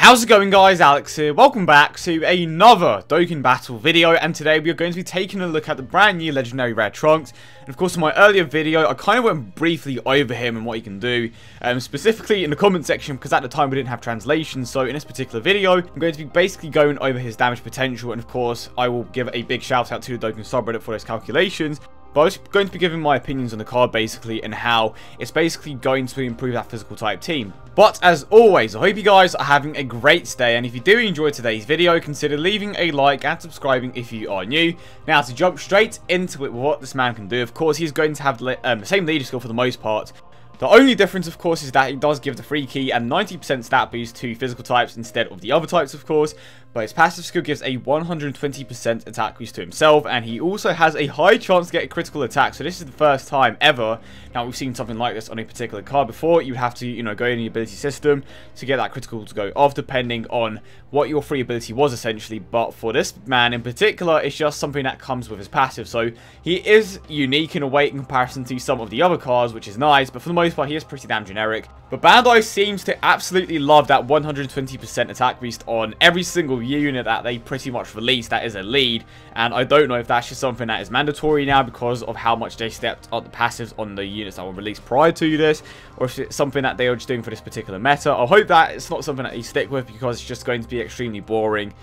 How's it going, guys? Alex here. Welcome back to another Dokkan Battle video, and today we are going to be taking a look at the brand new Legendary Rare Trunks. And of course, in my earlier video, I kind of went briefly over him and what he can do, specifically in the comment section, because at the time we didn't have translation. So in this particular video, I'm going to be basically going over his damage potential, and of course, I will give a big shout out to the Dokkan subreddit for those calculations. But I was going to be giving my opinions on the card basically, and how it's basically going to improve that physical type team. But as always, I hope you guys are having a great day, and if you do enjoy today's video, consider leaving a like and subscribing if you are new. Now, to jump straight into it, what this man can do, of course, he's going to have the same leader skill for the most part. The only difference, of course, is that he does give the free key and 90% stat boost to physical types instead of the other types, of course. But his passive skill gives a 120% attack boost to himself, and he also has a high chance to get a critical attack. So this is the first time ever. Now, we've seen something like this on a particular card before. You have to, go in the ability system to get that critical to go off, depending on what your free ability was, essentially. But for this man in particular, it's just something that comes with his passive. So he is unique in a way in comparison to some of the other cards, which is nice. But for the most part, he is pretty damn generic. But Bandai seems to absolutely love that 120% attack boost on every single unit that they pretty much release that is a lead, and I don't know if that's just something that is mandatory now because of how much they stepped up the passives on the units that were released prior to this, or if it's something that they are just doing for this particular meta. I hope that it's not something that they stick with, because it's just going to be extremely boring.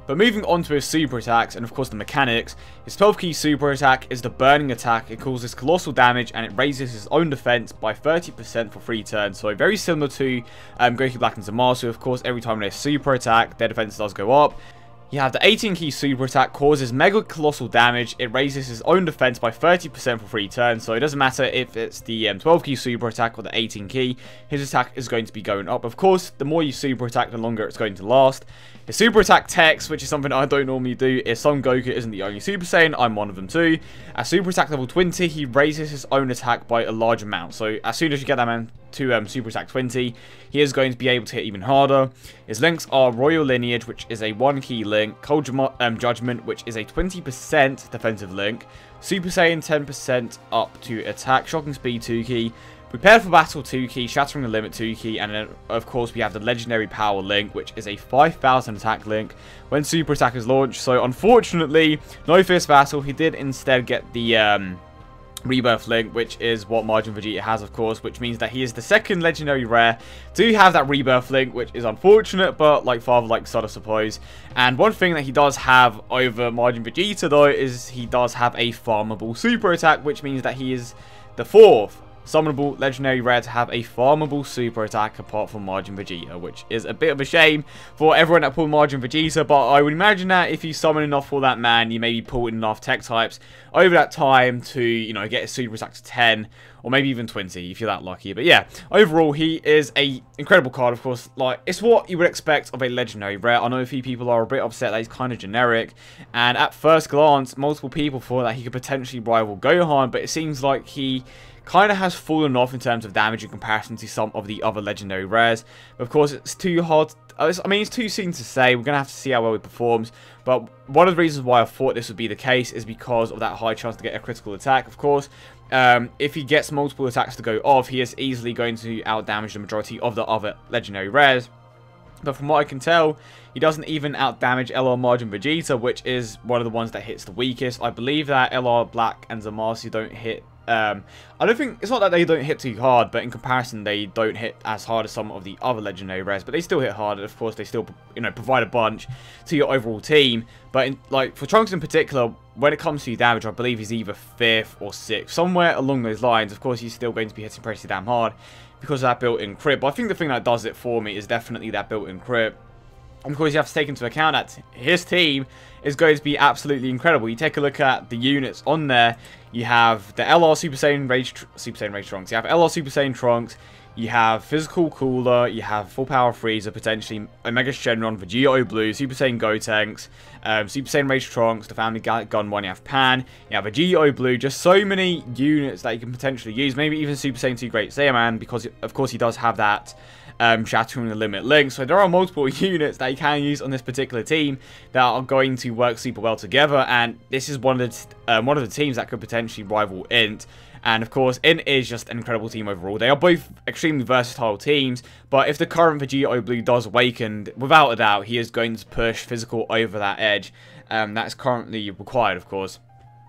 But moving on to his super attacks, and of course the mechanics, his 12 key super attack is the burning attack. It causes colossal damage, and it raises his own defense by 30% for 3 turns. So very similar to Goku Black and Zamasu. Of course, every time they super attack, their defense does go up. You have the 18 key super attack, causes mega colossal damage. It raises his own defense by 30% for 3 turns. So it doesn't matter if it's the 12 key super attack or the 18 key, his attack is going to be going up. Of course, the more you super attack, the longer it's going to last. His super attack text, which is something I don't normally do, is Son Goku isn't the only Super Saiyan, I'm one of them too. At super attack level 20, he raises his own attack by a large amount. So as soon as you get that man to super attack 20, he is going to be able to hit even harder. His links are Royal Lineage, which is a 1 key link, Cold Judgment, which is a 20% defensive link, Super Saiyan 10% up to attack, Shocking Speed 2 key, Prepared for Battle 2 key, Shattering the Limit 2 key, and then of course we have the Legendary Power link, which is a 5000 attack link when super attack is launched. So unfortunately, no Fierce Battle. He did instead get the Rebirth link, which is what Majin Vegeta has, of course, which means that he is the second legendary rare to have that Rebirth link, which is unfortunate, but like father like son, I suppose. And one thing that he does have over Majin Vegeta though is he does have a farmable super attack, which means that he is the 4th summonable legendary rare to have a farmable super attack apart from Majin Vegeta, which is a bit of a shame for everyone that pulled Majin Vegeta. But I would imagine that if you summon enough for that man, you maybe pull in enough tech types over that time to, get his super attack to 10 or maybe even 20 if you're that lucky. But yeah, overall he is a incredible card, of course. Like, it's what you would expect of a legendary rare. I know a few people are a bit upset that he's kind of generic, and at first glance multiple people thought that he could potentially rival Gohan, but it seems like he kind of has fallen off in terms of damage in comparison to some of the other legendary rares. Of course, it's too hard. It's too soon to say. We're going to have to see how well he performs. But one of the reasons why I thought this would be the case is because of that high chance to get a critical attack. Of course, if he gets multiple attacks to go off, he is easily going to outdamage the majority of the other legendary rares. But from what I can tell, he doesn't even outdamage LR Majin Vegeta, which is one of the ones that hits the weakest. I believe that LR Black and Zamasu don't hit. I don't think, it's not that they don't hit too hard, but in comparison they don't hit as hard as some of the other legendary rares, but they still hit hard. Of course, they still, provide a bunch to your overall team. But for Trunks in particular, when it comes to damage, I believe he's either 5th or 6th, somewhere along those lines. Of course, he's still going to be hitting pretty damn hard because of that built-in crit. But I think the thing that does it for me is definitely that built-in crit. And of course, you have to take into account that his team is going to be absolutely incredible. You take a look at the units on there. You have the LR Super Saiyan Rage Trunks. You have LR Super Saiyan Trunks. You have Physical Cooler. You have Full Power Freezer, potentially Omega Shenron, Vegeta Blue, Super Saiyan Gotenks, Super Saiyan Rage Trunks, the Family Gun one. You have Pan. You have Vegeta Blue. Just so many units that you can potentially use. Maybe even Super Saiyan 2 Great Saiyaman, because of course he does have that shattering the limit link. So there are multiple units that you can use on this particular team that are going to work super well together, and this is one of the teams that could potentially rival Int. And of course, Int is just an incredible team overall. They are both extremely versatile teams, but if the current Vegito Blue does awaken, without a doubt, he is going to push physical over that edge. That is currently required, of course.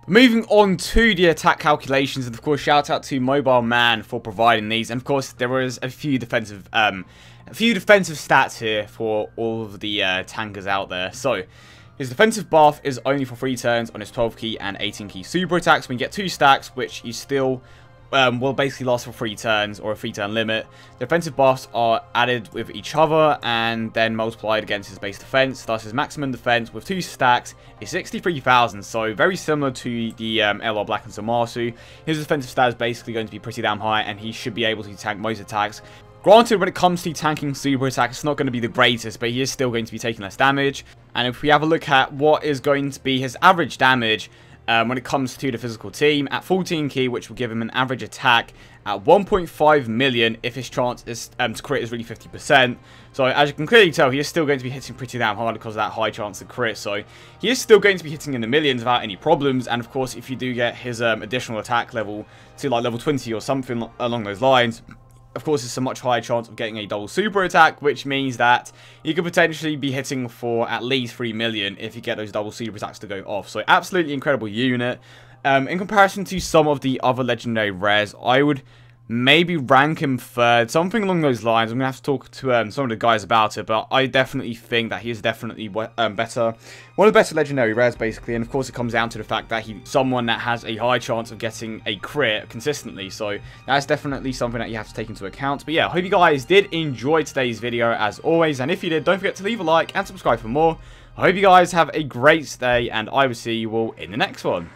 Moving on to the attack calculations, and of course, shout out to Mobile Man for providing these. And of course, there is a few defensive stats here for all of the tankers out there. So, his defensive buff is only for 3 turns on his 12 key and 18 key super attacks. We get 2 stacks, which you still will basically last for 3 turns or a 3-turn limit. Defensive buffs are added with each other and then multiplied against his base defense. Thus, his maximum defense with 2 stacks is 63,000. So, very similar to the LR Black and Zamasu. His defensive stat is basically going to be pretty damn high, and he should be able to tank most attacks. Granted, when it comes to tanking super attacks, it's not going to be the greatest, but he is still going to be taking less damage. And if we have a look at what is going to be his average damage when it comes to the physical team, at 14 key, which will give him an average attack at 1.5 million if his chance is to crit is really 50%. So as you can clearly tell, he is still going to be hitting pretty damn hard because of that high chance to crit. So he is still going to be hitting in the millions without any problems. And of course, if you do get his additional attack level to like level 20 or something along those lines, of course, it's a much higher chance of getting a double super attack, which means that you could potentially be hitting for at least 3 million if you get those double super attacks to go off. So, absolutely incredible unit. In comparison to some of the other legendary rares, I would maybe rank him third, something along those lines. I'm going to have to talk to some of the guys about it, but I definitely think that he is definitely better. One of the better legendary rares, basically, and of course it comes down to the fact that he's someone that has a high chance of getting a crit consistently, so that's definitely something that you have to take into account. But yeah, I hope you guys did enjoy today's video, as always, and if you did, don't forget to leave a like and subscribe for more. I hope you guys have a great day, and I will see you all in the next one.